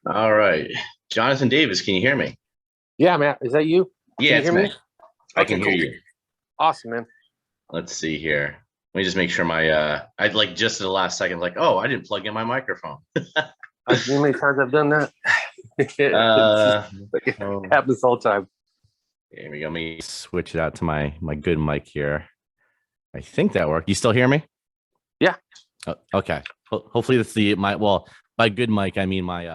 All right. Jonathan Davis, can you hear me? Yeah, man. Is that you? Yeah, Can you it's hear me? me. I Okay, can hear cool. you. Awesome, man. Let's see here. Let me just make sure I'd like just at the last second, like, oh, I didn't plug in my microphone. You know how many times I've done that? It's just, Uh, it oh, happens all the time. here we go. Let me switch it out to my good mic here. I think that worked. You still hear me? Yeah. Oh, okay. Hopefully that's the my well, by good mic, I mean my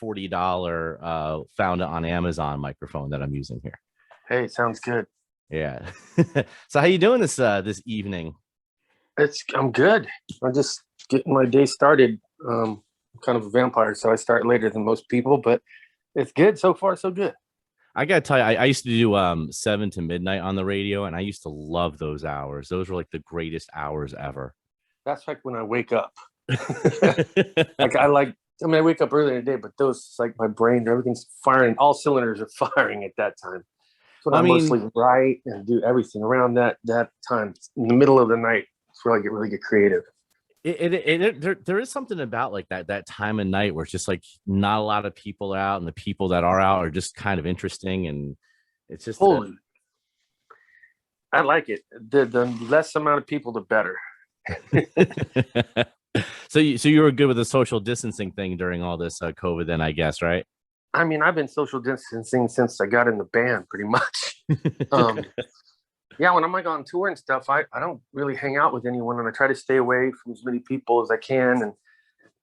$40 found it on Amazon microphone that I'm using here. Hey, sounds good. Yeah. So how you doing this evening? I'm good. I'm just getting my day started. I'm kind of a vampire, so I start later than most people, but it's good so far, so good. I gotta tell you, I used to do 7 to midnight on the radio, and I used to love those hours. Those were like the greatest hours ever. That's like when I wake up. Like I mean, I wake up early in the day, but those like my brain, everything's firing. All cylinders are firing at that time. When Well, I I mostly mean, write and do everything around that time in the middle of the night. It's where I get really get creative. there is something about like that time of night where it's just like not a lot of people out, and the people that are out are just kind of interesting, and it's just Holy, I like it. The less amount of people, the better. so you were good with the social distancing thing during all this COVID, then I guess, right? I mean, I've been social distancing since I got in the band, pretty much. Um, yeah, when I'm like on tour and stuff, I don't really hang out with anyone, and I try to stay away from as many people as I can.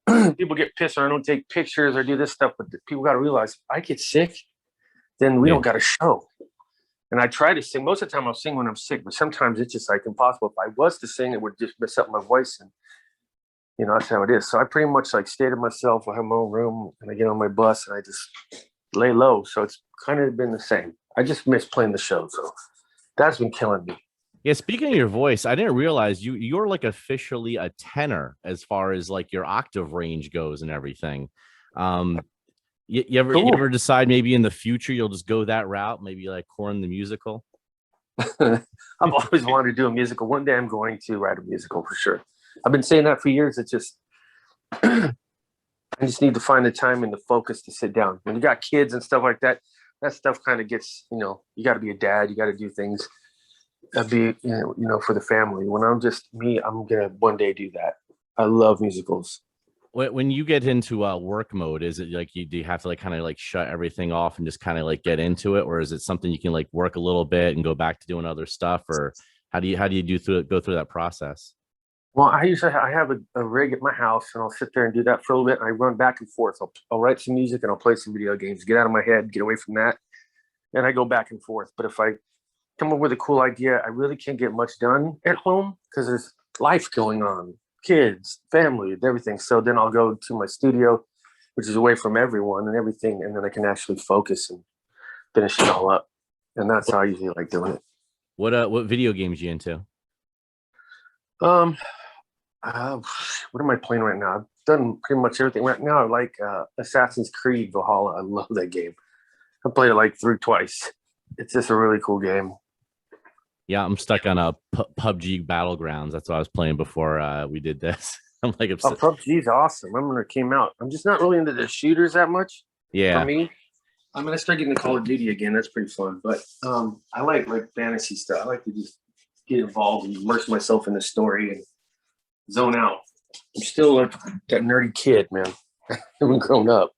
And people get pissed when I don't take pictures or do this stuff, but people got to realize if I get sick, then we Yeah. don't got a show. And I try to sing. Most of the time, I'll sing when I'm sick, but sometimes it's just like impossible. If I was to sing, it would just mess up my voice, and that's how it is. So I pretty much like stay to myself. I have my own room, and I get on my bus, and I just lay low. So it's kind of been the same. I just miss playing the show, so that's been killing me. Yeah, speaking of your voice, I didn't realize you're like officially a tenor as far as like your octave range goes and everything. Um, you ever Cool. decide maybe in the future you'll just go that route, maybe like Korn the musical? I've always wanted to do a musical. One day I'm going to write a musical for sure. I've been saying that for years. It's just I just need to find the time and the focus to sit down. When you got kids and stuff like that, that stuff kind of gets, you got to be a dad. You got to do things be, for the family. When I'm just me, I'm going to one day do that. I love musicals. When you get into work mode, is it like do you have to like kind of like shut everything off and just kind of like get into it, or is it something you can like work a little bit and go back to doing other stuff, or how do you go through that process? Well, I have a rig at my house, and I'll sit there and do that for a little bit. And I run back and forth. I'll write some music and I'll play some video games. Get out of my head, get away from that, and I go back and forth. But if I come up with a cool idea, I really can't get much done at home because there's life going on, kids, family, everything. So then I'll go to my studio, which is away from everyone and everything, and then I can actually focus and finish it all up. And that's how I usually like doing it. What video games you into? Um, uh, what am I playing right now? I've done pretty much everything right now. I like Assassin's Creed Valhalla. I love that game. I played it like through twice. It's just a really cool game. Yeah, I'm stuck on a PUBG Battlegrounds. That's what I was playing before we did this. I'm like Oh, obsessed. PUBG is awesome. I remember it came out. I'm just not really into the shooters that much for Yeah. me. I mean, I started getting to Call of Duty again. That's pretty fun. But I like fantasy stuff. I like to just get involved and immerse myself in the story and zone out. I'm still like that nerdy kid, man. I haven't grown up.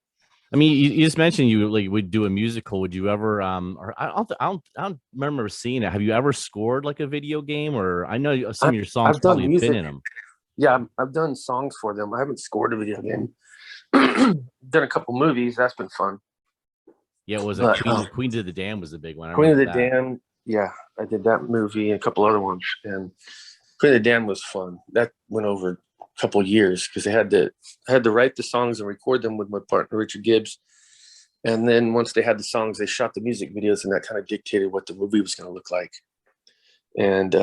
I mean, you just mentioned you like would do a musical. Would you ever or I don't remember seeing it. Have you ever scored like a video game? Or I know some I, of your songs I've done probably have been music. in them. Yeah, I've done songs for them. I haven't scored a video game. Done a couple movies. That's been fun. Yeah, was it But Queens of the Dam was the big one. I Queen of remember the that. Dam, yeah, I did that movie and a couple other ones. And Queen of the Dam was fun. That went over a couple of years because I had to write the songs and record them with my partner Richard Gibbs. And then once they had the songs, they shot the music videos, and that kind of dictated what the movie was going to look like. And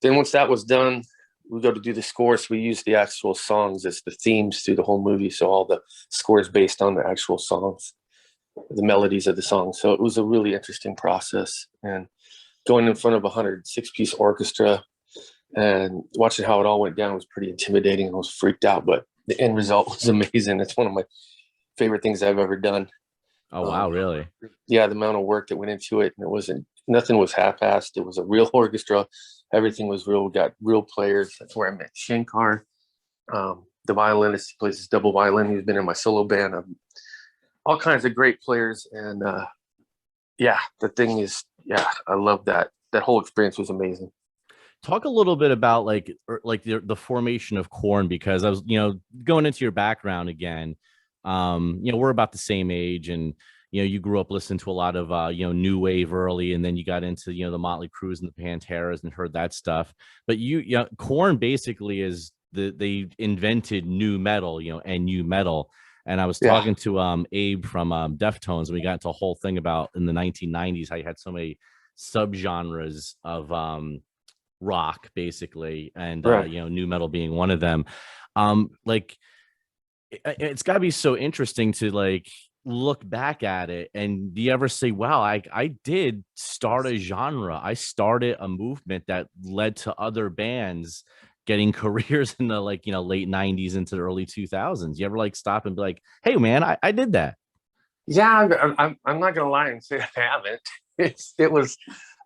then once that was done, we go to do the score. So we use the actual songs as the themes through the whole movie. So all the score is based on the actual songs, the melodies of the songs. So it was a really interesting process. And going in front of a 106-piece orchestra and watching how it all went down was pretty intimidating. I was freaked out, but the end result was amazing. It's one of my favorite things I've ever done. Oh wow, really? Yeah, the amount of work that went into it, and it wasn't nothing was half-assed. It was a real orchestra. Everything was real. We got real players. That's where I met Shankar, the violinist. He plays his double violin. He's been in my solo band. All kinds of great players, and yeah, the thing is, yeah, I love that. That whole experience was amazing. Talk a little bit about like the formation of Korn, because I was, going into your background again. We're about the same age, and you grew up listening to a lot of new wave early, and then you got into the Motley Crues and the Panteras and heard that stuff. But Korn basically is they invented new metal, and new metal. And I was Yeah, talking to Abe from Deftones, and we got into a whole thing about in the 1990s how you had so many subgenres of rock basically, and right. new metal being one of them. Like it's got to be so interesting to like look back at it, and do you ever say, wow, I did start a genre, I started a movement that led to other bands getting careers in the late 90s into the early 2000s? You ever like stop and be like, hey man, I did that? Yeah, I'm not gonna lie and say I haven't. It was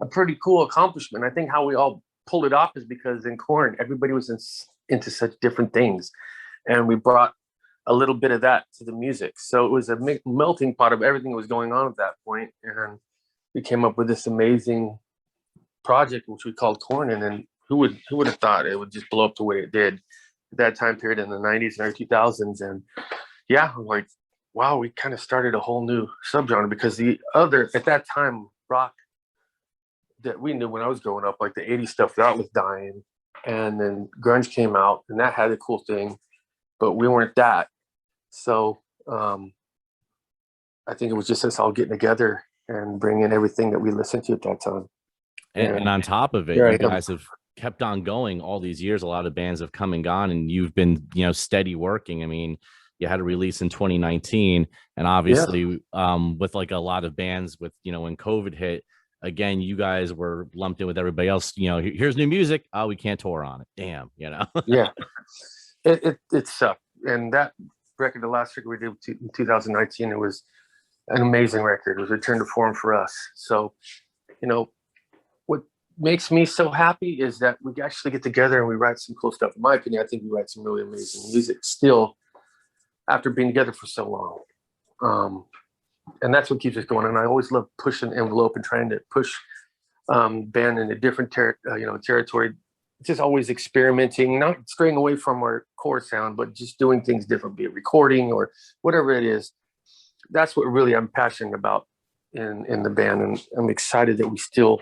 a pretty cool accomplishment. I think how we all pulled it off is because in Corn, everybody was into such different things, and we brought a little bit of that to the music. So it was a melting pot of everything that was going on at that point, and we came up with this amazing project which we called Corn. And then who would have thought it would just blow up the way it did at that time period in the 90s and early 2000s? And yeah, like wow, we kind of started a whole new subgenre, because the other at that time rock that we knew when I was growing up, like the 80s stuff, that was dying. And then grunge came out, and that had a cool thing, but we weren't that. So I think it was just us all getting together and bringing everything that we listened to at that time. And And on top of it, here you I am. guys have kept on going all these years. A lot of bands have come and gone, and you've been, steady working. I mean, you had a release in 2019, and Yeah, obviously, with like a lot of bands with, when COVID hit, again, you guys were lumped in with everybody else. Here's new music. Oh, we can't tour on it. Damn, yeah. It sucked. And that record, the last record we did in 2019, it was an amazing record. It was a return to form for us. So, you know, what makes me so happy is that we actually get together and we write some cool stuff. In my opinion, I think we write some really amazing music still after being together for so long. And that's what keeps us going. And I always love pushing the envelope and trying to push band in a different territory. Just always experimenting, not straying away from our core sound, but just doing things different, be it recording or whatever it is. That's what really I'm passionate about in the band, and I'm excited that we still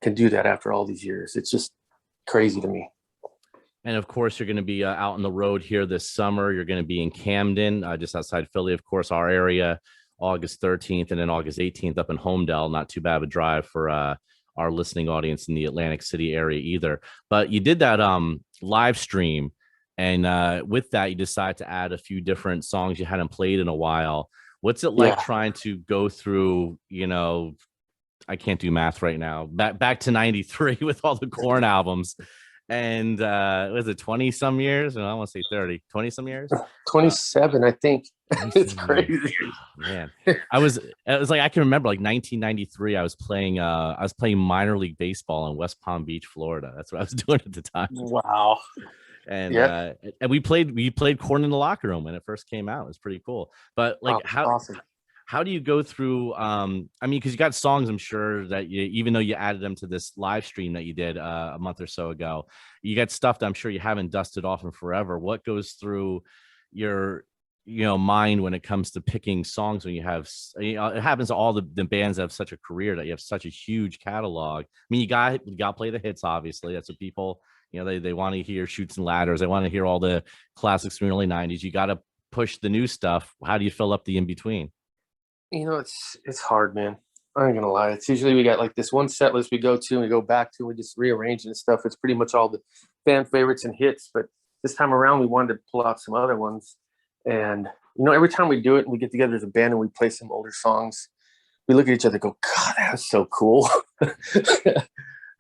can do that after all these years. It's just crazy to me. And of course, you're going to be out on the road here this summer. You're going to be in Camden, just outside Philly, of course, our area, August 13th, and then August 18th up in Homedale. Not too bad of a drive for our listening audience in the Atlantic City area either. But you did that live stream, and with that, you decided to add a few different songs you hadn't played in a while. What's it like Yeah, trying to go through, I can't do math right now, back to 93 with all the Korn albums, and was it 20 some years? No, I want to say 30, 20 some years. 27, I think. It's 27 years. crazy. Man, it was like, I can remember like 1993, I was playing minor league baseball in West Palm Beach, Florida. That's what I was doing at the time. Wow. And Yeah. and we played Korn in the locker room when it first came out. It was pretty cool. But like, Oh, awesome. how do you go through I mean, because you got songs, I'm sure, that you, even though you added them to this live stream that you did a month or so ago, you got stuff that I'm sure you haven't dusted off in forever. What goes through your mind when it comes to picking songs, when you have, it happens to all the bands that have such a career, that you have such a huge catalog? I mean, you got to play the hits, obviously. That's what people, they want to hear. Shoots and Ladders, they want to hear all the classics from the early 90s. You got to push the new stuff. How do you fill up the in between? It's hard, man. I ain't gonna lie. It's usually we got like this one set list we go to and we go back to, and we just rearrange and stuff. It's pretty much all the fan favorites and hits. But this time around, we wanted to pull out some other ones. And every time we do it and we get together as a band and we play some older songs, we look at each other and go, God, that was so cool.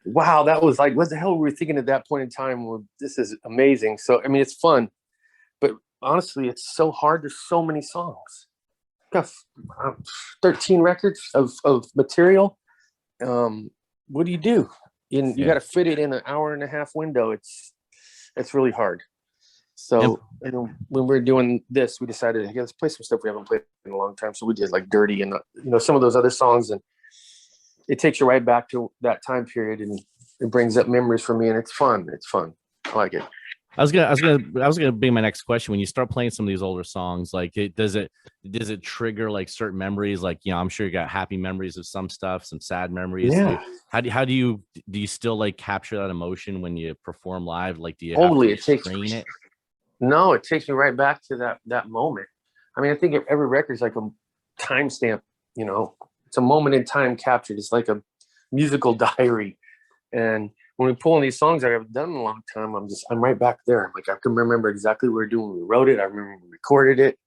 Wow, that was like, what the hell were we thinking at that point in time? Well, this is amazing. So I mean, it's fun, but honestly, it's so hard. There's so many songs. got 13 records of material. What do? You got to fit it in an hour and a half window. It's really hard. So when we're doing this, we decided, hey, let's play some stuff we haven't played in a long time. So we did like Dirty and some of those other songs, and it takes you right back to that time period, and it brings up memories for me, and it's fun. It's fun. I like it. I was gonna be my next question. When you start playing some of these older songs, like does it trigger like certain memories? Like, I'm sure you got happy memories of some stuff, some sad memories. Yeah. How do you still like capture that emotion when you perform live? Like, do you Totally, have to train it? No, it takes me right back to that moment. I mean, I think every record is like a timestamp. It's a moment in time captured. It's like a musical diary, and when we pull in these songs I haven't done in a long time, I'm right back there. I'm like, I can remember exactly what we were doing when we wrote it. I remember when we recorded it.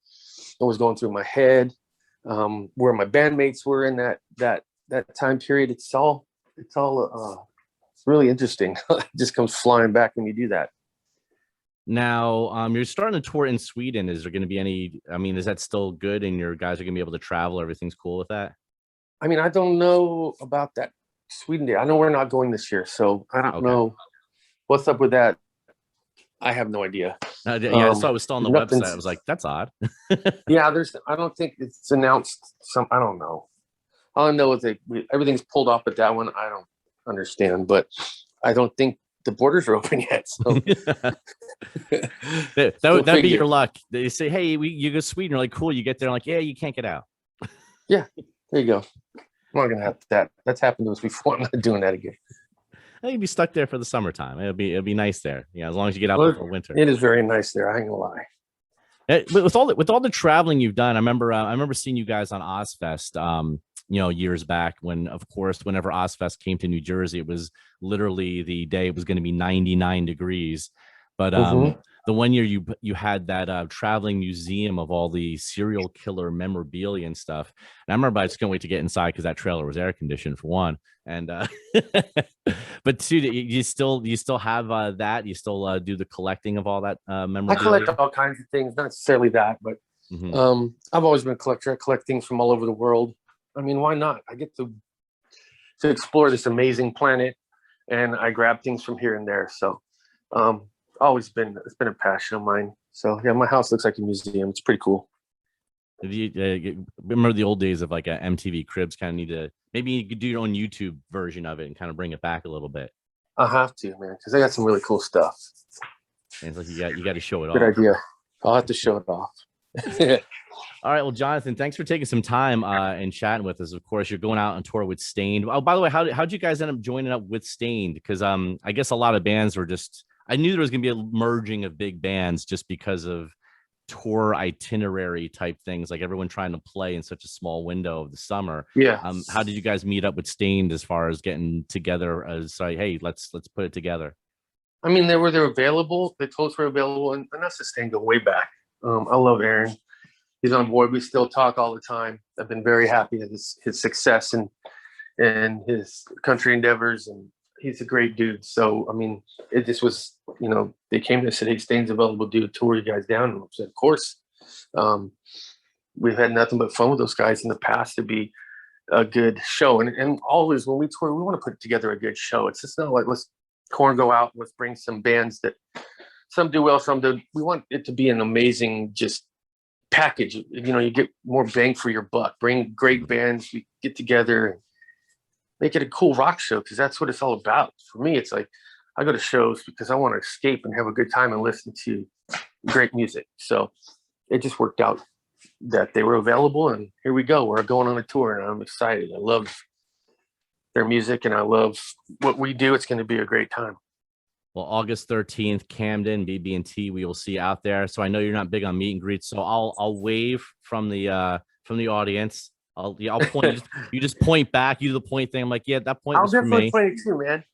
It was going through my head, where my bandmates were in that time period. It's really interesting. It just comes flying back when you do that. Now, you're starting to tour in Sweden. Is there going to be any? I mean, is that still good? And your guys are going to be able to travel? Everything's cool with that? I mean, I don't know about that Sweden day. I know we're not going this year, so I don't know what's up with that. I have no idea. I saw it was still on the website. I was like, that's odd. Yeah, I don't think it's announced. I don't know. All I know is everything's pulled off at that one. I don't understand, but I don't think the borders are open yet. So that'd be your luck. They say, hey, you go to Sweden. You're like, cool. You get there, like, yeah, you can't get out. Yeah, there you go. I'm not gonna have that. That's happened to us before. I'm not doing that again. You'd be stuck there for the summertime. It'll be nice there. As long as you get out before winter. It is very nice there. I ain't gonna lie. But with all the traveling you've done, I remember seeing you guys on Ozfest. Years back when, of course, whenever Ozfest came to New Jersey, it was literally the day it was going to be 99 degrees. But the one year you had that traveling museum of all the serial killer memorabilia and stuff. And I remember I just couldn't wait to get inside because that trailer was air conditioned for one. And but two, you still have that? You still do the collecting of all that memorabilia? I collect all kinds of things, not necessarily that, but I've always been a collector. I collect things from all over the world. I mean, why not? I get to explore this amazing planet, and I grab things from here and there. So it's been a passion of mine. So yeah, my house looks like a museum. It's pretty cool. You remember the old days of like a MTV Cribs? Kind of need to, maybe you could do your own YouTube version of it and kind of bring it back a little bit. I have to, man, because I got some really cool stuff. And it's like you got to show it off. Good idea. I'll have to show it off. All right, well, Jonathan, thanks for taking some time and chatting with us. Of course, you're going out on tour with Stained. Oh, by the way, how'd you guys end up joining up with Stained? Because I guess a lot of bands were I knew there was going to be a merging of big bands just because of tour itinerary type things, like everyone trying to play in such a small window of the summer. Yeah. How did you guys meet up with Stained as far as getting together as like, hey, let's put it together? I mean, they're available. They told us we're available, and us and Stained go way back. I love Aaron. He's on board. We still talk all the time. I've been very happy with his success and his country endeavors, and he's a great dude. So, I mean, it just was, they came to us and said, hey, Stain's available, do a tour you guys down. And I said, of course. We've had nothing but fun with those guys in the past. To be a good show. And always when we tour, we want to put together a good show. It's just not like, let's Korn go out, let's bring some bands that some do well, some do. We want it to be an amazing just package. You get more bang for your buck. Bring great bands, we get together and make it a cool rock show, because that's what it's all about. For me, it's like I go to shows because I want to escape and have a good time and listen to great music. So it just worked out that they were available, and here we go. We're going on a tour, and I'm excited. I love their music, and I love what we do. It's going to be a great time. Well, August 13th, Camden, BB&T, we will see you out there. So I know you're not big on meet and greets, so I'll wave from the audience. I'll point. You just point back. You do the point thing. I'm like, yeah, that point was for me. I'll definitely point it too, man.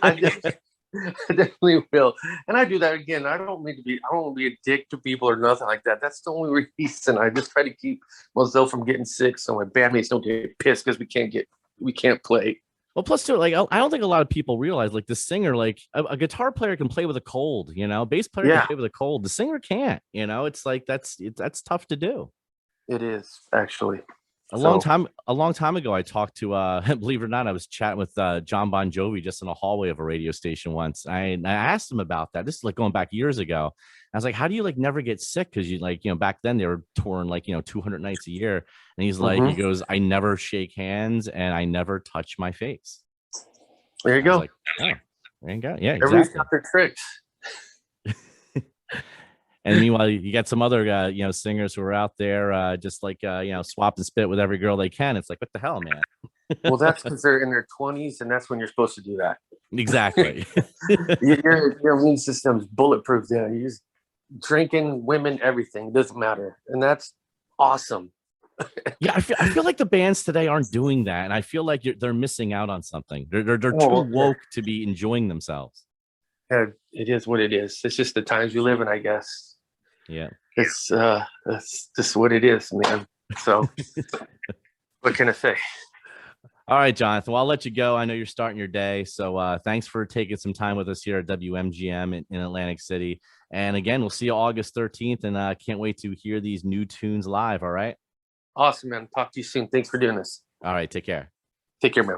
I definitely will. And I do that again. I don't want to be a dick to people or nothing like that. That's the only reason. I just try to keep myself from getting sick, so my bandmates don't get pissed because we can't play. Well, plus too, like I don't think a lot of people realize, like the singer, like a guitar player can play with a cold, bass player can play with a cold. The singer can't, it's like that's tough to do. It is actually. A long time ago, I talked to believe it or not, I was chatting with John Bon Jovi just in a hallway of a radio station once. I asked him about that. This is like going back years ago. I was like, how do you like never get sick? Because you like, back then they were touring like 200 nights a year. And he's like, he goes, I never shake hands and I never touch my face. There you go. Like, oh, there you go. Yeah, Everybody's exactly. got their tricks. And meanwhile, you got some other, singers who are out there just like, swap and spit with every girl they can. It's like, what the hell, man? Well, that's because they're in their 20s, and that's when you're supposed to do that. Exactly. your immune system's bulletproof. Yeah, you're just drinking, women, everything doesn't matter, and that's awesome. Yeah, I feel like the bands today aren't doing that, and I feel like they're missing out on something. They're too woke to be enjoying themselves. Yeah, it is what it is. It's just the times we live in, I guess. Yeah, it's just what it is, man. So what can I say? All right, Jonathan. Well, I'll let you go. I know you're starting your day. So thanks for taking some time with us here at WMGM in Atlantic City. And again, we'll see you August 13th. And can't wait to hear these new tunes live. All right. Awesome, man. Talk to you soon. Thanks for doing this. All right. Take care. Take care, man.